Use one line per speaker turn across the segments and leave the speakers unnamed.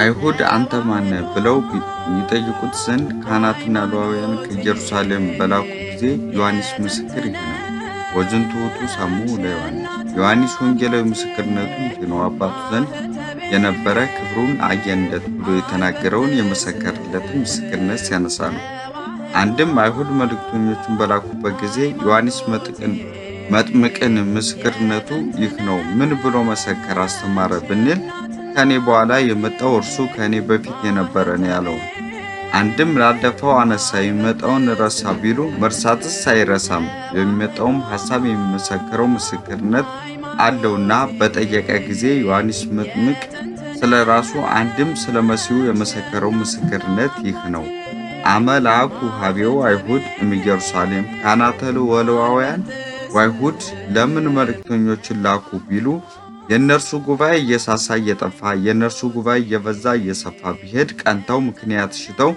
አይሁድ አንተ ማን ብለው ይጠይቁት ዘንድ ካህናትና ሌዋውያን ከኢየሩሳሌም በላኩ ጊዜ ዮሐንስ ምስክር ይህ ነው። ወዝንቱ ውእቱ ሰሙ ለዮሐንስ። ዮሐንስ ወንጌላዊ ምስክርነቱ ይህ ነው። አባቱ ዘንድ የነበረ ክብሩን አየንለት ብሎ የተናገረውን የመሰከረለትን ምስክርነት ሲያነሳ ነው። አንድም አይሁድ መልእክተኞቹን በላኩበት ጊዜ ዮሐንስ መጥምቅን ምስክርነቱ ይህ ነው ምን ብሎ መሰከር አስተማረ ብንል ከኔ በኋላ የመጣው እርሱ ከኔ በፊት የነበረ ነው ያለው። አንድም ላለፈው አነሳ የሚመጣውን ረሳ ቢሉ መርሳትስ አይረሳም። የሚመጣውም ሐሳብ የሚመሰክረው ምስክርነት አለውና በጠየቀ ጊዜ ዮሐንስ መጥምቅ ስለ ራሱ አንድም ስለ መሲሁ የመሰከረው ምስክርነት ይህ ነው። አመላኩ ሀቤው አይሁድ እምኢየሩሳሌም ካህናተ ወሌዋውያን ወአይሁድ ለምን መልእክተኞችን ላኩ ቢሉ የእነርሱ ጉባኤ እየሳሳ እየጠፋ የእነርሱ ጉባኤ እየበዛ እየሰፋ ቢሄድ ቀንተው ምክንያት ሽተው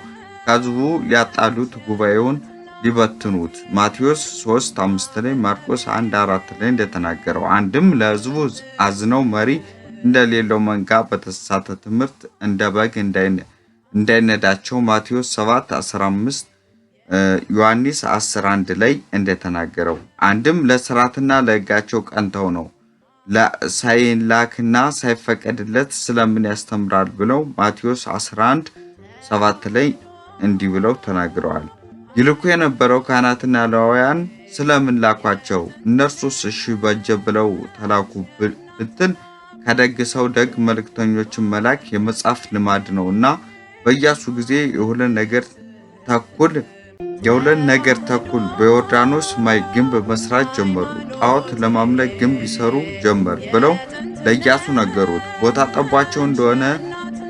ከሕዝቡ ሊያጣሉት ጉባኤውን ሊበትኑት ማቴዎስ 3:5 ላይ ማርቆስ 1:4 ላይ እንደተናገረው አንድም ለሕዝቡ አዝነው መሪ እንደሌለው መንጋ በተሳሳተ ትምህርት እንደ በግ እንዳይነዳቸው ማቴዎስ 7:15 ዮሐንስ 10:1 ላይ እንደተናገረው አንድም ለሥርዓትና ለሕጋቸው ቀንተው ነው። ሳይላክና ሳይፈቀድለት ስለምን ያስተምራል ብለው ማቴዎስ 11:7 ላይ እንዲህ ብለው ተናግረዋል። ይልኩ የነበረው ካህናትና ሌዋውያን ስለምን ላኳቸው? እነርሱስ እሺ በጀ ብለው ተላኩ ብትል ከደግ ሰው ደግ መልእክተኞችን መላክ የመጽሐፍ ልማድ ነውና በኢያሱ ጊዜ የሁለት ነገር ተኩል በዮርዳኖስ ማይ ግንብ መስራት ጀመሩ። ጣዖት ለማምለክ ግንብ ይሰሩ ጀመር ብለው ለኢያሱ ነገሩት። ቦታ ጠቧቸው እንደሆነ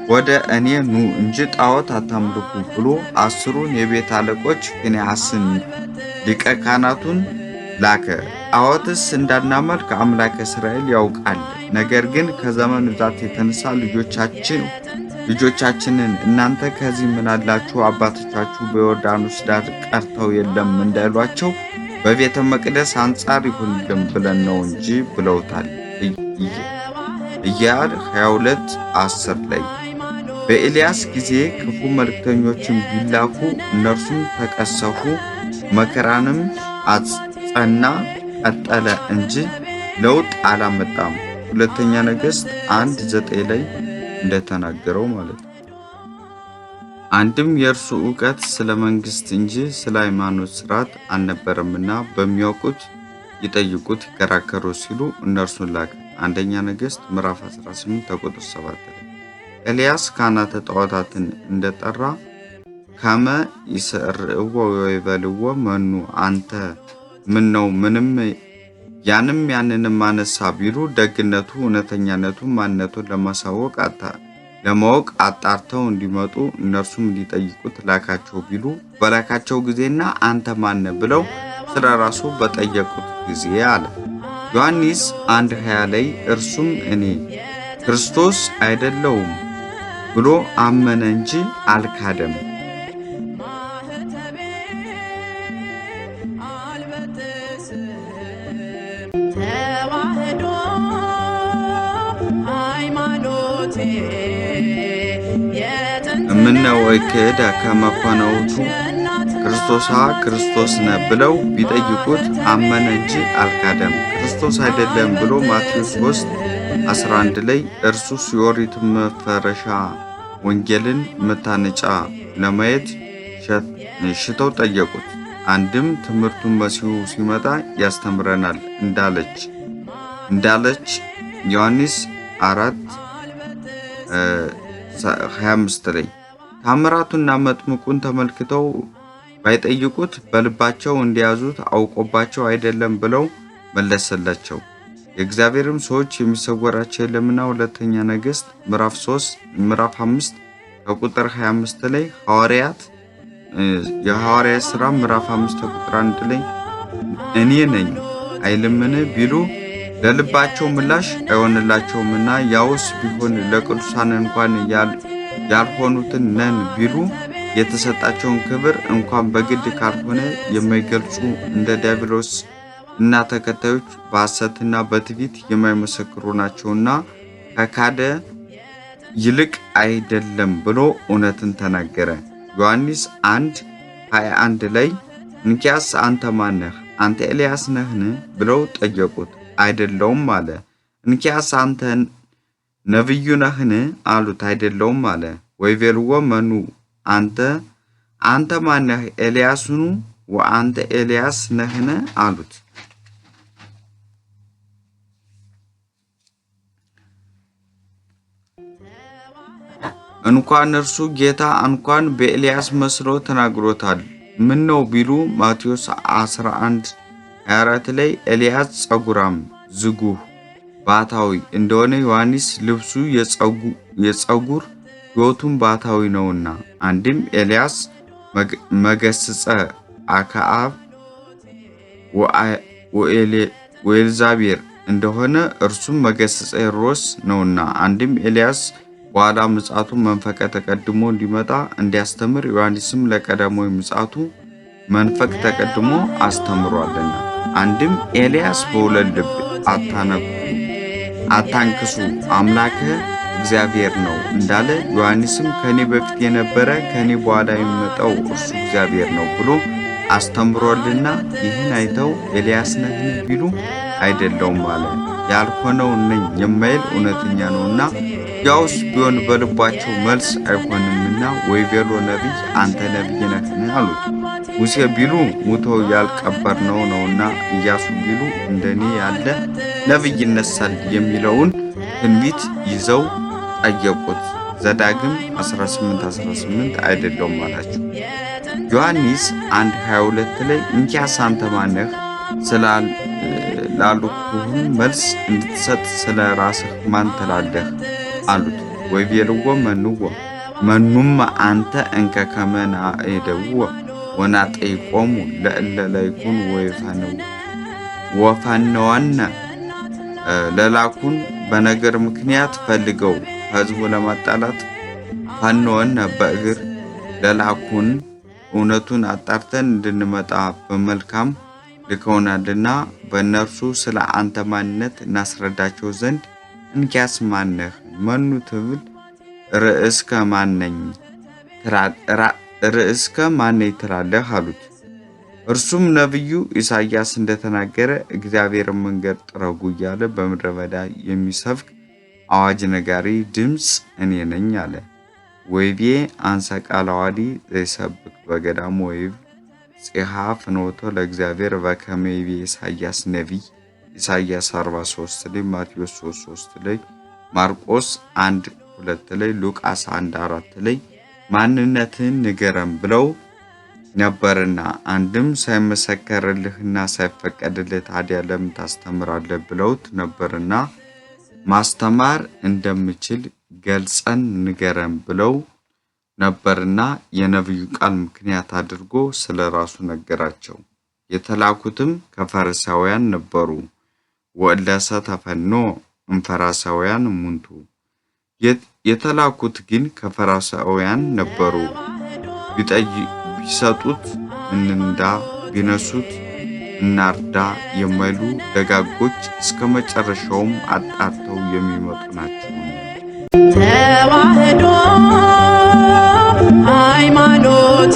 ወደ እኔ ኑ እንጂ ጣዖት አታምልኩ ብሎ 10ሩን የቤት አለቆች ፊንሐስን ሊቀ ካህናቱን ላከ። ጣዖትስ እንዳናመልክ አምላከ እስራኤል ያውቃል። ነገር ግን ከዘመን ብዛት የተነሳ ልጆቻችንን እናንተ ከዚህ ምን አላችሁ? አባቶቻችሁ በዮርዳኖስ ዳር ቀርተው የለም እንዳይሏቸው በቤተ መቅደስ አንጻር ይሁንልን ብለን ነው እንጂ ብለውታል። ኢያር 22:10 ላይ በኤልያስ ጊዜ ክፉ መልእክተኞችን ቢላኩ እነርሱም ተቀሰፉ፣ መከራንም አጸና ቀጠለ እንጂ ለውጥ አላመጣም። ሁለተኛ ነገሥት 1:9 ላይ እንደተናገረው ማለት ነው። አንድም የእርሱ ዕውቀት ስለ መንግስት እንጂ ስለ ሃይማኖት ስርዓት አልነበረምና በሚያውቁት ይጠይቁት ይከራከሩ ሲሉ እነርሱን ላከ። አንደኛ ነገሥት ምዕራፍ 18:7 ላይ ኤልያስ ካህናተ ጣዖታትን እንደጠራ ከመ ይሰርዕዎ ወይበልዎ መኑ አንተ ምን ነው ምንም ያንንም አነሳ ቢሉ ደግነቱ እውነተኛነቱ ማንነቱን ለማወቅ አጣርተው እንዲመጡ እነርሱም እንዲጠይቁት ላካቸው ቢሉ በላካቸው ጊዜና አንተ ማን ብለው ስለ ራሱ በጠየቁት ጊዜ አለ። ዮሐንስ 1:20 ላይ እርሱም እኔ ክርስቶስ አይደለሁም ብሎ አመነ እንጂ አልካደም። እምነው ወይክድ ከመኮነውቱ ክርስቶስ ነ ብለው ቢጠይቁት አመነ እንጂ አልካደም። ክርስቶስ አይደለም ብሎ ማቴዎስ 3:11 ላይ እርሱስ የኦሪት መፈረሻ ወንጌልን መታነጫ ለማየት ሽተው ጠየቁት። አንድም ትምህርቱን መሲሁ ሲመጣ ያስተምረናል እንዳለች ዮሐንስ 4:25 ላይ ታምራቱና መጥምቁን ተመልክተው ባይጠይቁት በልባቸው እንዲያዙት አውቆባቸው አይደለም ብለው መለሰላቸው። የእግዚአብሔርም ሰዎች የሚሰወራቸው የለምና። ሁለተኛ ነገሥት ምዕራፍ 5 ከቁጥር 25 ላይ የሐዋርያት ሥራ ምዕራፍ 5 ከቁጥር 1 ላይ እኔ ነኝ አይልምን ቢሉ ለልባቸው ምላሽ አይሆንላቸውምና ያውስ ቢሆን ለቅዱሳን እንኳን ያልሆኑትን ነን ቢሉ የተሰጣቸውን ክብር እንኳን በግድ ካልሆነ የማይገልጹ እንደ ዲያብሎስ እና ተከታዮች በሐሰትና በትዕቢት የማይመሰክሩ ናቸውና ይልቅ አይደለም ብሎ እውነትን ተናገረ። ዮሐንስ 1:21 ላይ እንኪያስ አንተ ማን ነህ? አንተ ኤልያስ ነህን? ብለው ጠየቁት። አይደለውም አለ። እንኪያስ አንተ ነብዩ ነህን? አሉት። አይደለውም አለ። ወይቤልዎ መኑ አንተ ማን ነህ? ኤልያስኑ? ወአንተ ኤልያስ ነህን? አሉት። እንኳን እርሱ ጌታ እንኳን በኤልያስ መስሎ ተናግሮታል። ምን ነው ቢሉ ማቴዎስ 11:24 ላይ ኤልያስ ጸጉራም ዝጉህ ባታዊ እንደሆነ ዮሐንስ ልብሱ የጸጉር ሕይወቱም ባታዊ ነውና፣ አንድም ኤልያስ መገስጸ አክዓብ ወኤልዛቤር እንደሆነ እርሱም መገስጸ ሄሮድስ ነውና፣ አንድም ኤልያስ በኋላ ምጽአቱ መንፈቀ ተቀድሞ እንዲመጣ እንዲያስተምር ዮሐንስም ለቀዳማዊ ምጽአቱ መንፈቅ ተቀድሞ አስተምሯልና፣ አንድም ኤልያስ በሁለት ልብ አታንክሱ አምላከ እግዚአብሔር ነው እንዳለ ዮሐንስም ከኔ በፊት የነበረ ከኔ በኋላ የሚመጣው እርሱ እግዚአብሔር ነው ብሎ አስተምሯልና፣ ይህን አይተው ኤልያስ ነህን ቢሉ አይደለውም አለ። ያልሆነው ነኝ የማይል እውነተኛ ነውና ያውስ ቢሆን በልባቸው መልስ አይሆንምና፣ ወይቤሎ ነቢይ አንተ ነቢይ ነህን አሉት። ሙሴ ቢሉ ሙተው ያልቀበርነው ነውና፣ ኢያሱ ቢሉ እንደኔ ያለ ነቢይ ይነሳል የሚለውን ትንቢት ይዘው ጠየቁት። ዘዳግም 18:18 አይደለውም አላቸው። ዮሐንስ 1:22 ላይ እንኪያስ አንተ ማን ነህ ላሉህም መልስ እንድትሰጥ ስለ ራስህ ማን ትላለህ አሉት። ወይቤልዎ መኑም አንተ እንከ ከመ ናእደዎ ወናጠይቆሙ ለእለ ላይኩን ወፈነወነ ለላኩን በነገር ምክንያት ፈልገው ሕዝቡ ለማጣላት ፈነወነ በእግር ለላኩን እውነቱን አጣርተን እንድንመጣ በመልካም ልከውናልና በእነርሱ ስለ አንተ ማንነት እናስረዳቸው ዘንድ እንኪያስ ማነህ? መኑ ትብል ርእስከ ማነኝ ትላለህ አሉት። እርሱም ነቢዩ ኢሳይያስ እንደተናገረ እግዚአብሔርን መንገድ ጥረጉ እያለ በምድረ በዳ የሚሰብክ አዋጅ ነጋሪ ድምፅ እኔ ነኝ አለ። ወይቤ አንሰ ቃለ ዓዋዲ ዘይሰብክ በገዳሙ ወይብ ጽሐ ፍኖቶ ለእግዚአብሔር በከመ ይቤ ኢሳይያስ ነቢይ ኢሳይያስ 43 ላይ፣ ማቴዎስ 3:3 ላይ፣ ማርቆስ 1:2 ላይ፣ ሉቃስ 1:4 ላይ ማንነትን ንገረን ብለው ነበርና፣ አንድም ሳይመሰከርልህና ሳይፈቀድልህ ታዲያ ለምን ታስተምራለህ ብለውት ነበርና፣ ማስተማር እንደምችል ገልጸን ንገረን ብለው ነበርና የነቢዩ ቃል ምክንያት አድርጎ ስለ ራሱ ነገራቸው። የተላኩትም ከፈሪሳውያን ነበሩ። ወእለሰ ተፈኖ እምፈሪሳውያን እሙንቱ የተላኩት ግን ከፈሪሳውያን ነበሩ። ቢሰጡት እንንዳ ቢነሱት እናርዳ የማይሉ ደጋጎች እስከ መጨረሻውም አጣርተው የሚመጡ ናቸው። ተዋህዶ ሃይማኖቴ